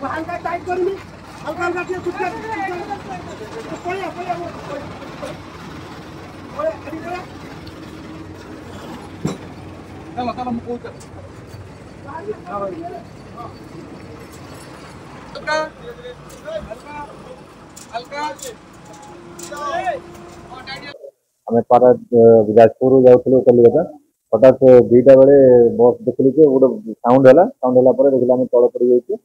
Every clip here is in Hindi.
हल्का टाइट करी हल्का हल्का चुप चुप पड़े पड़े ओए अभी करे चलो चलो मुको हल्का हल्का हमें पारा जाजपुर जाऊँ कलिकता हठात दुईटा बेले बस देखिली कि गोटे साउंड है साउंड है देखिए आम तले पड़ जाइए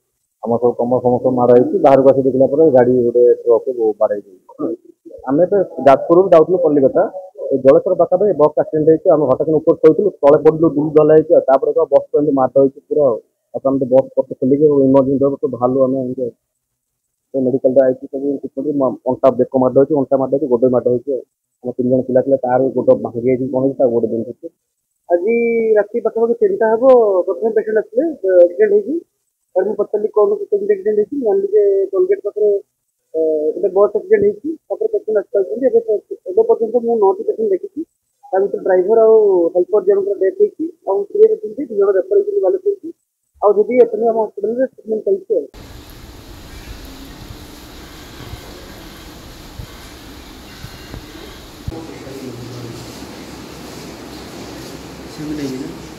आम सब कमर समस्त मार होती बाहर को आसी देखला गाड़ी गोटे ट्रक बाड़े आम तो जाजपुर जाऊँ कलिकता जलेश्वर पाखापाखि बस एक्सीडेंट होती आम हठात ऊपर शोलू तले पड़ू दूर धला होती बस को माड़ होती पूरा आम तो बस पत्र खोलिक इमरजेन्सी सब बाहर आम मेडिकल सब अंटा बेक माड़ होती अंटा माड़ होती गोटे माड़ होती आम 3 जन पिला तार गोटे भांगी कौन गोटे बिंधुचे आज राति पाखापाखि 3टा हम प्रथम पेसेंट आते एक्सीडेंट होती मुझे पचारि कौन केमती एक्सीडेंट होती जानली टोलगेट पाखे गोटे बस एक्सीडेंट होती पेसेंट आसपास पर्यटन मुझे 9टी पेसेंट देखी ड्राइवर आउ हेल्पर जन डेथ होती सीरियस अच्छी 2 जन रेफर होती बालेश्वर आदि एपरी आम हस्पिटाल ट्रिटमेंट चलती Sampai